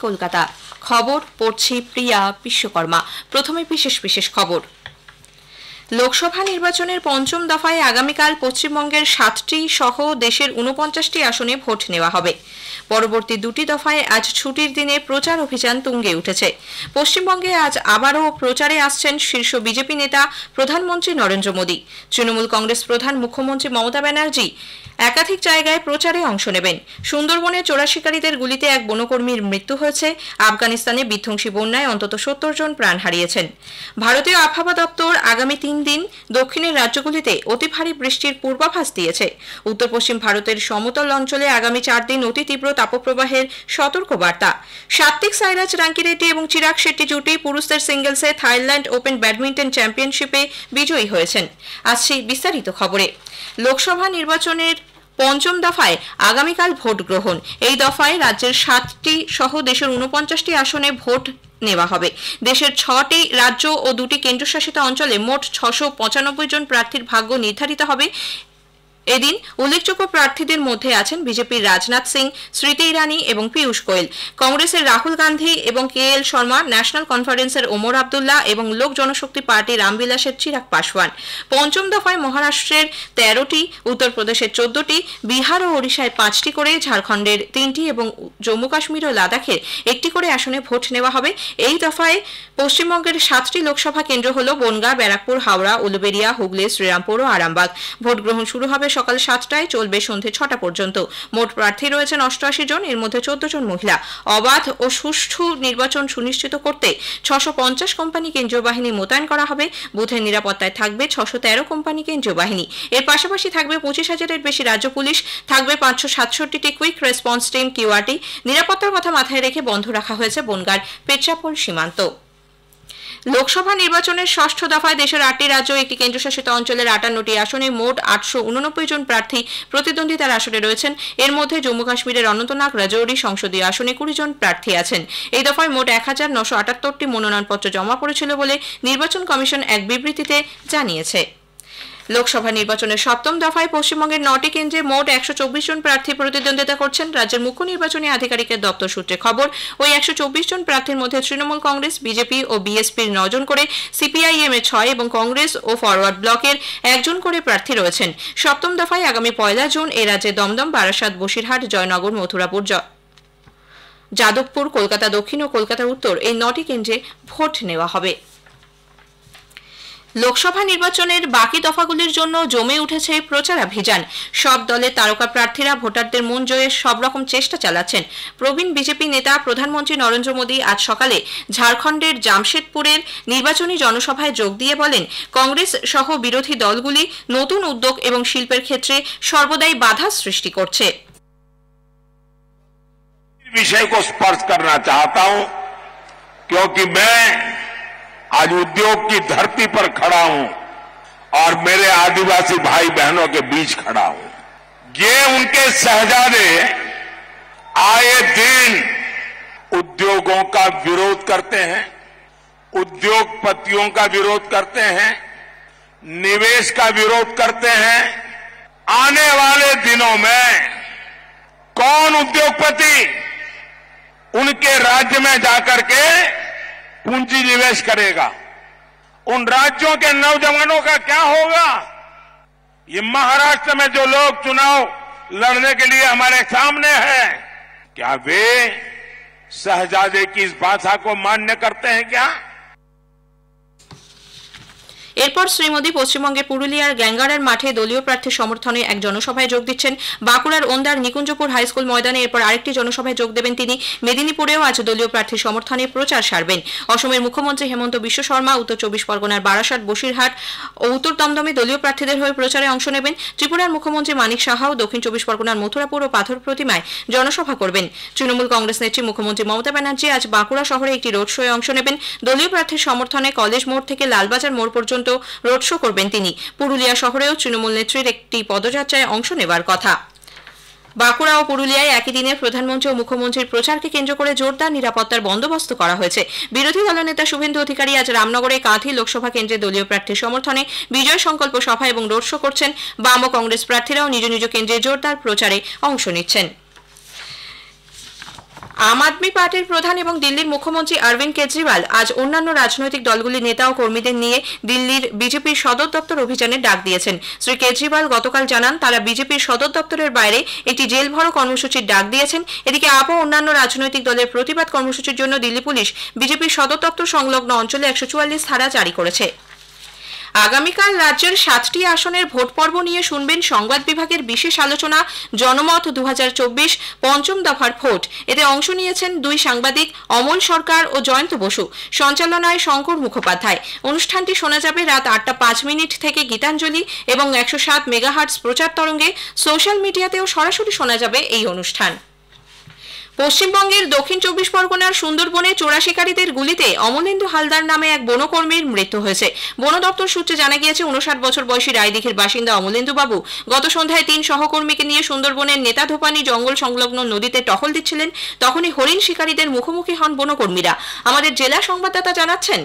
কলকাতা। খবর পড়ছি প্রিয়া বিশ্বকর্মা। প্রথমে বিশেষ খবর। লোকসভা নির্বাচনের পঞ্চম দফায় আগামীকাল পশ্চিমবঙ্গের 7টি সহ দেশের 49টি আসনে ভোট নেওয়া হবে। পরবর্তী দুটি দফায় আজ ছুটির দিনে প্রচার অভিযান তুঙ্গে উঠেছে। পশ্চিমবঙ্গে আজ আবারও প্রচারে আসছেন শীর্ষ বিজেপি নেতা প্রধানমন্ত্রী নরেন্দ্র মোদী। তৃণমূল কংগ্রেস প্রধান মুখ্যমন্ত্রী মমতা ব্যানার্জি একাধিক জায়গায় প্রচারে অংশ নেবেন। সুন্দরবনে চোরাশিকারীদের গুলিতে এক বনকর্মীর মৃত্যু হয়েছে। আফগানিস্তানে বিধ্বংসী বন্যায় অন্তত 70 জন প্রাণ হারিয়েছেন। ভারতীয় আবহাওয়া দপ্তর আগামী 3 দিন দক্ষিণের রাজ্যগুলিতে অতি ভারী বৃষ্টির পূর্বাভাস দিয়েছে। উত্তর পশ্চিম ভারতের সমতল অঞ্চলে আগামী 4 দিন অতি তীব্র তাপপ্রবাহের সতর্কবার্তা। সাত্বিক সাইরাজ রাঙ্কিরেড্ডি এবং চিরাগ শেট্টি জুটি পুরুষদের সিঙ্গলসে থাইল্যান্ড ওপেন ব্যাডমিন্টন চ্যাম্পিয়নশিপে বিজয়ী হয়েছেন। আসছে বিস্তারিত খবরে। লোকসভা নির্বাচনের পঞ্চম দফায় আগামীকাল ভোট গ্রহণ। এই দফায় রাজ্যের 7টি সহ দেশের 49টি আসনে ভোট নেওয়া হবে। দেশের 6টি রাজ্য ও 2টি কেন্দ্রশাসিত অঞ্চলে মোট 695 জন প্রার্থীর ভাগ্য নির্ধারিত হবে। এদিন উল্লেখযোগ্য প্রার্থীদের মধ্যে আছেন বিজেপির রাজনাথ সিং, স্মৃতি ইরানি এবং পীয়ূষ গোয়েল, কংগ্রেসের রাহুল গান্ধী এবং KL শর্মা, ন্যাশনাল কনফারেন্সের ওমর আবদুল্লাহ এবং লোক জনশক্তি পার্টি রামবিলাসের চিরাগ পাসওয়ান। পঞ্চম দফায় মহারাষ্ট্রের 13টি, উত্তরপ্রদেশের 14টি, বিহার ও ওড়িশায় 5টি করে, ঝাড়খণ্ডের 3টি এবং জম্মু কাশ্মীর ও লাদাখের 1টি করে আসনে ভোট নেওয়া হবে। এই দফায় পশ্চিমবঙ্গের 7টি লোকসভা কেন্দ্র হল বনগাঁ, ব্যারাকপুর, হাওড়া, উলুবেড়িয়া, হুগলি, শ্রীরামপুর ও আরামবাগ। ভোট গ্রহণ শুরু হবে সকাল 7টায়, চলবে সন্ধ্যে 6টা পর্যন্ত। মোট প্রার্থী রয়েছেন 88 জন, এর মধ্যে 14 জন মহিলা। অবাধ ও সুষ্ঠু নির্বাচন সুনিশ্চিত করতে 650 কোম্পানি কেন্দ্রীয় বাহিনী মোতায়েন করা হবে। বুথের নিরাপত্তায় থাকবে 613 কোম্পানি কেন্দ্রীয় বাহিনী। এর পাশাপাশি থাকবে 25,000-এর বেশি রাজ্য পুলিশ, থাকবে 567টি কুইক রেসপন্স টিম QRT। নিরাপত্তার কথা মাথায় রেখে বন্ধ রাখা হয়েছে বনগাঁর পেট্রাপোল সীমান্ত। লোকসভা নির্বাচনের 6ষ্ঠ দফায় দেশের 8টি রাজ্য, 1টি কেন্দ্রশাসিত অঞ্চলের 58টি আসনে মোট 889 জন প্রার্থী প্রতিদ্বন্দ্বিতার আসনে রয়েছেন। এর মধ্যে জম্মু কাশ্মীরের অনন্তনাগ, রাজৌরি সংসদীয় আসনে 20 জন প্রার্থী আছেন। এই দফায় মোট 1978টি মনোনয়নপত্র জমা পড়েছিল বলে নির্বাচন কমিশন এক বিবৃতিতে জানিয়েছে। লোকসভা নির্বাচনের 7ম দফায় পশ্চিমবঙ্গের 9টি কেন্দ্রে মোট 124 জন প্রার্থী প্রতিদ্বন্দ্বিতা করছেন। রাজ্যের মুখ্য নির্বাচনী আধিকারিকের দপ্তর সূত্রে খবর, ওই 124 জন প্রার্থীর মধ্যে তৃণমূল কংগ্রেস, বিজেপি ও BSPর 9 জন করে, CPIM এর 6 এবং কংগ্রেস ও ফরওয়ার্ড ব্লকের 1 জন করে প্রার্থী রয়েছেন। 7ম দফায় আগামী 1 জুন এ রাজ্যে দমদম, বারাসাত, বসিরহাট, জয়নগর, মথুরাপুর, যাদবপুর, কলকাতা দক্ষিণ ও কলকাতা উত্তর এই 9টি কেন্দ্রে ভোট নেওয়া হবে। লোকসভা নির্বাচনের বাকি দফাগুলির জন্য জমে উঠেছে প্রচারাভিযান। সব দলের তারকা প্রার্থীরা ভোটারদের মন জয়ের সব রকম চেষ্টা চালাচ্ছেন। প্রবীণ বিজেপি নেতা প্রধানমন্ত্রী নরেন্দ্র মোদী আজ সকালে ঝাড়খণ্ডের জামশেদপুরের নির্বাচনী জনসভায় যোগ দিয়ে বলেন, কংগ্রেস সহ বিরোধী দলগুলি নতুন উদ্যোগ এবং শিল্পের ক্ষেত্রে সর্বদাই বাধা সৃষ্টি করছে। विषय को स्पर्श करना चाहता हूं क्योंकि मैं आज उद्योग की धरती पर खड़ा हूं और मेरे आदिवासी भाई बहनों के बीच खड़ा हूं। ये उनके शहजादे आए दिन उद्योगों का विरोध करते हैं, उद्योगपतियों का विरोध करते हैं, निवेश का विरोध करते हैं। आने वाले दिनों में कौन उद्योगपति उनके राज्य में जाकर के पूंजी निवेश करेगा? उन राज्यों के नौजवानों का क्या होगा? ये महाराष्ट्र में जो लोग चुनाव लड़ने के लिए हमारे सामने हैं, क्या वे शहजादे की इस भाषा को मान्य करते हैं क्या? এরপর শ্রী মোদী পশ্চিমবঙ্গের পুরুলিয়ার গ্যাঙ্গারার মাঠে দলীয় প্রার্থী সমর্থনে এক জনসভায় যোগ দিচ্ছেন। বাঁকুড়ার ওন্দার নিকুঞ্জপুর হাইস্কুল ময়দানে এরপর আরেকটি জনসভায় যোগ দেবেন তিনি। মেদিনীপুরেও আজ দলীয় প্রার্থী সমর্থনে প্রচার সারবেন। অসমের মুখ্যমন্ত্রী হেমন্ত বিশ্ব শর্মা উত্তর 24 পরগনার বারাসাত, বসিরহাট ও উত্তর দমদমে দলীয় প্রার্থীদের হয়ে প্রচারে অংশ নেবেন। ত্রিপুরার মুখ্যমন্ত্রী মানিক সাহাও দক্ষিণ 24 পরগনার মথুরাপুর ও পাথর প্রতিমায় জনসভা করবেন। তৃণমূল কংগ্রেস নেত্রী মুখ্যমন্ত্রী মমতা ব্যানার্জি আজ বাঁকুড়া শহরে একটি রোড শোয়ে অংশ নেবেন। দলীয় প্রার্থীর সমর্থনে কলেজ মোড় থেকে লালবাজার মোড় পর্যন্ত রোড শো করবেন তিনি। পুরুলিয়া শহরেও তৃণমূল নেত্রীর একটি পদযাত্রায় অংশ নেবার কথা। বাঁকুড়া ও পুরুলিয়ায় একই দিনে প্রধানমন্ত্রী ও মুখ্যমন্ত্রীর প্রচারকে কেন্দ্র করে জোরদার নিরাপত্তার বন্দোবস্ত করা হয়েছে। বিরোধী দলনেতা শুভেন্দু অধিকারী আজ রামনগরে কাঁথি লোকসভা কেন্দ্রে দলীয় প্রার্থীর সমর্থনে বিজয় সংকল্প সভা এবং রোড শো করছেন। বাম ও কংগ্রেস প্রার্থীরাও নিজ নিজ কেন্দ্রে জোরদার প্রচারে অংশ নিচ্ছেন। আম আদমি পার্টির প্রধান এবং দিল্লির মুখ্যমন্ত্রী অরবিন্দ কেজরিওয়াল আজ অন্যান্য রাজনৈতিক দলগুলির নেতা ও কর্মীদের নিয়ে দিল্লির বিজেপির সদর দপ্তর অভিযানের ডাক দিয়েছেন। শ্রী কেজরিওয়াল গতকাল জানান তারা বিজেপির সদর দপ্তরের বাইরে একটি জেল ভরো কর্মসূচির ডাক দিয়েছেন। এদিকে আপ ও অন্যান্য রাজনৈতিক দলের প্রতিবাদ কর্মসূচির জন্য দিল্লি পুলিশ বিজেপির সদর দপ্তর সংলগ্ন অঞ্চলে 144 ধারা জারি করেছে। আগামীকাল রাজ্যের 7টি আসনের ভোট পর্ব নিয়ে শুনবেন সংবাদ বিভাগের বিশেষ আলোচনা জনমত 2024 পঞ্চম দফার ভোট। এতে অংশ নিয়েছেন দুই সাংবাদিক অমল সরকার ও জয়ন্ত বসু। সঞ্চালনায় শঙ্কর মুখোপাধ্যায়। অনুষ্ঠানটি শোনা যাবে রাত 8:05 থেকে গীতাঞ্জলি এবং 107 মেগাহার্টজ প্রচার তরঙ্গে। সোশ্যাল মিডিয়াতেও সরাসরি শোনা যাবে এই অনুষ্ঠান। পশ্চিমবঙ্গের দক্ষিণ 24 পরগনার সুন্দরবনে চোরা শিকারীদের গুলিতে অমলেন্দু হালদার নামে এক বনকর্মীর মৃত্যু হয়েছে। বন দপ্তর সূত্রে জানা গিয়েছে 59 বছর বয়সী রায়দিঘির বাসিন্দা অমলেন্দু বাবু গত সন্ধ্যায় 3 সহকর্মীকে নিয়ে সুন্দরবনের নেতাধোপানি জঙ্গল সংলগ্ন নদীতে টহল দিচ্ছিলেন। তখনই হরিণ শিকারীদের মুখোমুখি হন বনকর্মীরা। আমাদের জেলা সংবাদদাতা জানাচ্ছেন,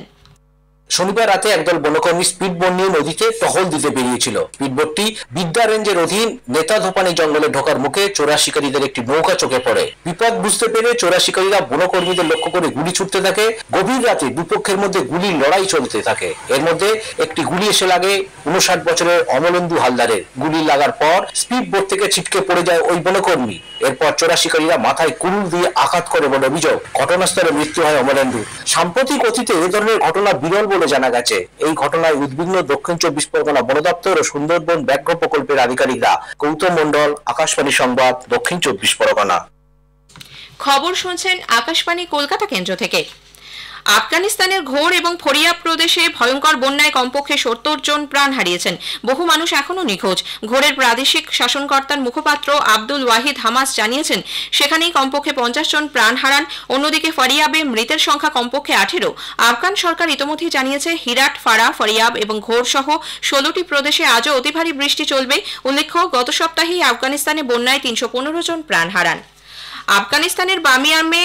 শনিবার রাতে একদল বনকর্মী স্পিডবোট নিয়ে নদীতে টহল দিতে বেরিয়েছিল। স্পিডবোটটি বিদ্যা রেঞ্জের অধীন নেতাধোপানি জঙ্গলে ঢোকার মুখে চোরা শিকারীদের একটি নৌকা চোখে পড়ে। বিপদ বুঝতে পেরে চোরা শিকারীরা বনকর্মীদের লক্ষ্য করে গুলি ছুটতে থাকে। গভীর রাতে দুপক্ষের মধ্যে গুলির লড়াই চলতে থাকে। এর মধ্যে একটি গুলি এসে লাগে 59 বছরের অমলেন্দু হালদারের। গুলি লাগার পর স্পিডবোট থেকে ছিটকে পড়ে যায় ওই বনকর্মী। এরপর চোরা শিকারীরা মাথায় কুড়ুল দিয়ে আঘাত করে বলে অভিযোগ। ঘটনাস্থলে মৃত্যু হয় অমলেন্দু। সাম্প্রতিক অতীতে এ ধরনের ঘটনা বিরল বলে জানা গেছে। এই ঘটনায় উদ্বিগ্ন দক্ষিণ 24 পরগনা বন দপ্তর ও সুন্দরবন ব্যাঘ্র প্রকল্পের আধিকারিকরা। গৌতম মন্ডল, আকাশবাণী সংবাদ, দক্ষিণ 24 পরগনা। খবর শুনছেন আকাশবাণী কলকাতা কেন্দ্র থেকে। আফগানিস্তানের ঘোর এবং ফরিয়াব প্রদেশে ভয়ঙ্কর বন্যায় কমপক্ষে 70 জন প্রাণ হারিয়েছেন। বহু মানুষ এখনও নিখোঁজ। ঘোরের প্রাদেশিক শাসনকর্তার মুখপাত্র আব্দুল ওয়াহিদ হামাস জানিয়েছেন সেখানেই কমপক্ষে 50 জন প্রাণ হারান। অন্যদিকে ফরিয়াবে মৃতের সংখ্যা কমপক্ষে 18। আফগান সরকার ইতোমধ্যেই জানিয়েছে হিরাট, ফারা, ফরিয়াব এবং ঘোর সহ 16টি প্রদেশে আজও অতি ভারী বৃষ্টি চলবে। উল্লেখ্য, গত সপ্তাহেই আফগানিস্তানে বন্যায় 315 জন প্রাণ হারান। আফগানিস্তানের বামিয়ামে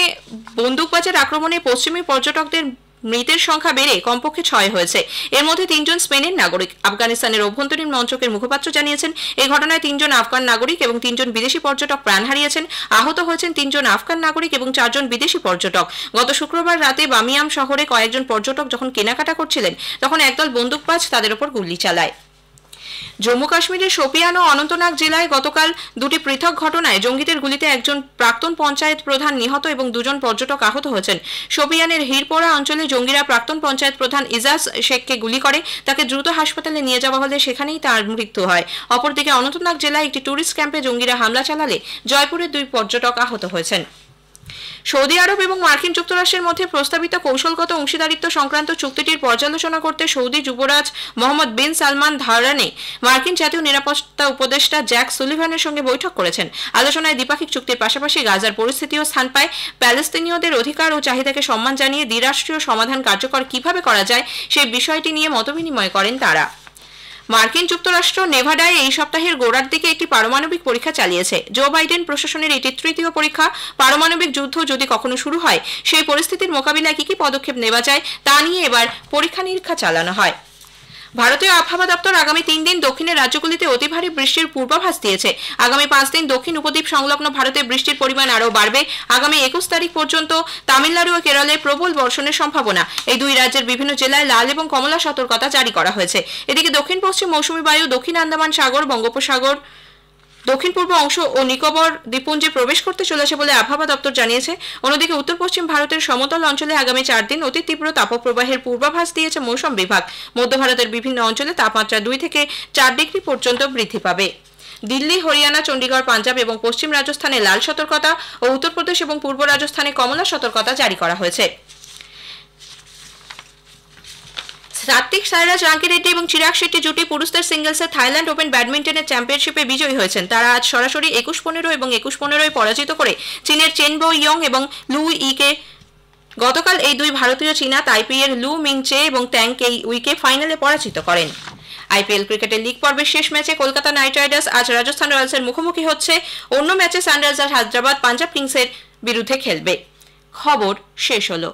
বন্দুকবাজের আক্রমণে পশ্চিমী পর্যটকদের মৃতের সংখ্যা বেড়ে কমপক্ষে 6 হয়েছে। এর মধ্যে 3 জন স্পেনের নাগরিক। আফগানিস্তানের অভ্যন্তরীণ মন্ত্রকের মুখপাত্র জানিয়েছেন এই ঘটনায় 3 জন আফগান নাগরিক এবং 3 জন বিদেশি পর্যটক প্রাণ হারিয়েছেন। আহত হয়েছেন 3 জন আফগান নাগরিক এবং 4 জন বিদেশি পর্যটক। গত শুক্রবার রাতে বামিয়াম শহরে কয়েকজন পর্যটক যখন কেনাকাটা করছিলেন তখন একদল বন্দুকবাজ তাদের উপর গুলি চালায়। জম্মু কাশ্মীরের শোপিয়ান ও অনন্তনাগ জেলায় গতকাল দুটি পৃথক ঘটনায় জঙ্গিদের গুলিতে একজন প্রাক্তন পঞ্চায়েত প্রধান নিহত এবং 2 জন পর্যটক আহত হয়েছেন। শোপিয়ানের হিরপোরা অঞ্চলে জঙ্গিরা প্রাক্তন পঞ্চায়েত প্রধান ইজাজ শেখকে গুলি করে। তাকে দ্রুত হাসপাতালে নিয়ে যাওয়া হলে সেখানেই তার মৃত্যু হয়। অপরদিকে অনন্তনাগ জেলায় একটি টুরিস্ট ক্যাম্পে জঙ্গিরা হামলা চালালে জয়পুরের 2 পর্যটক আহত হয়েছেন। সৌদি আরব এবং মার্কিন যুক্তরাষ্ট্রের মধ্যে প্রস্তাবিত কৌশলগত অংশীদারিত্ব সংক্রান্ত চুক্তিটির পর্যালোচনা করতে সৌদি যুবরাজ মোহাম্মদ বিন সালমান ধারানে মার্কিন জাতীয় নিরাপত্তা উপদেষ্টা জ্যাক সুলিভানের সঙ্গে বৈঠক করেছেন। আলোচনায় দ্বিপাক্ষিক চুক্তির পাশাপাশি গাজার পরিস্থিতিও স্থান পায়। প্যালেস্তিনীয়দের অধিকার ও চাহিদাকে সম্মান জানিয়ে দ্বিরাষ্ট্রীয় সমাধান কার্যকর কিভাবে করা যায় সেই বিষয়টি নিয়ে মতবিনিময় করেন তারা। মার্কিন যুক্তরাষ্ট্র নেভাডায় এই সপ্তাহের গোড়ার দিকে একটি পারমাণবিক পরীক্ষা চালিয়েছে। জো বাইডেন প্রশাসনের এটি তৃতীয় পরীক্ষা। পারমাণবিক যুদ্ধ যদি কখনো শুরু হয় সেই পরিস্থিতির মোকাবিলায় কি পদক্ষেপ নেওয়া যায় তা নিয়ে এবার পরীক্ষা নিরীক্ষা চালানো হয়। ভারতীয় আবহাওয়া দপ্তর আগামী 3 দিন দক্ষিণের রাজ্যগুলিতে অতি ভারী বৃষ্টির পূর্বাভাস দিয়েছে। আগামী 5 দিন দক্ষিণ উপদ্বীপ সংলগ্ন ভারতে বৃষ্টির পরিমাণ আরও বাড়বে। আগামী 21 তারিখ পর্যন্ত তামিলনাড়ু ও কেরলে প্রবল বর্ষণের সম্ভাবনা। এই দুই রাজ্যের বিভিন্ন জেলায় লাল এবং কমলা সতর্কতা জারি করা হয়েছে। এদিকে দক্ষিণ পশ্চিম মৌসুমী বায়ু দক্ষিণ আন্দামান সাগর, বঙ্গোপসাগর, দক্ষিণ পূর্ব অংশ ও নিকোবর দ্বীপপুঞ্জে প্রবেশ করতে চলেছে বলে আবহাওয়া দপ্তর জানিয়েছে। অন্যদিকে উত্তর পশ্চিম ভারতের সমতল অঞ্চলে আগামী 4 দিন অতি তীব্র তাপপ্রবাহের পূর্বাভাস দিয়েছে মৌসুম বিভাগ। মধ্য ভারতের বিভিন্ন অঞ্চলে তাপমাত্রা 2 থেকে 4 ডিগ্রি পর্যন্ত বৃদ্ধি পাবে। দিল্লি, হরিয়ানা, চণ্ডীগড়, পাঞ্জাব এবং পশ্চিম রাজস্থানে লাল সতর্কতা ও উত্তরপ্রদেশ এবং পূর্ব রাজস্থানে কমলা সতর্কতা জারি করা হয়েছে। সাত্বিক সাইরাজ রাঙ্কিরেড্ডি এবং চিরাগ শেট্টি জুটি পুরুষদের সিঙ্গলসে থাইল্যান্ড ওপেন ব্যাডমিন্টনের চ্যাম্পিয়নশিপে বিজয়ী হয়েছেন। তারা আজ সরাসরি 21-15 এবং 21-15 পরাজিত করে চীনের চেন বো ইয়ং এবং লু ইকে। গতকাল এই দুই ভারতীয় চীনা তাইপেইয়ের লু মিংচে এবং ট্যাং কেই উইকে ফাইনালে পরাজিত করেন। আইপিএল ক্রিকেটের লিগ পর্বের শেষ ম্যাচে কলকাতা নাইট রাইডার্স আজ রাজস্থান রয়্যালসের মুখোমুখি হচ্ছে। অন্য ম্যাচে সানরাইজার্স হায়দ্রাবাদ পাঞ্জাব কিংসের বিরুদ্ধে খেলবে। খবর শেষ হলো।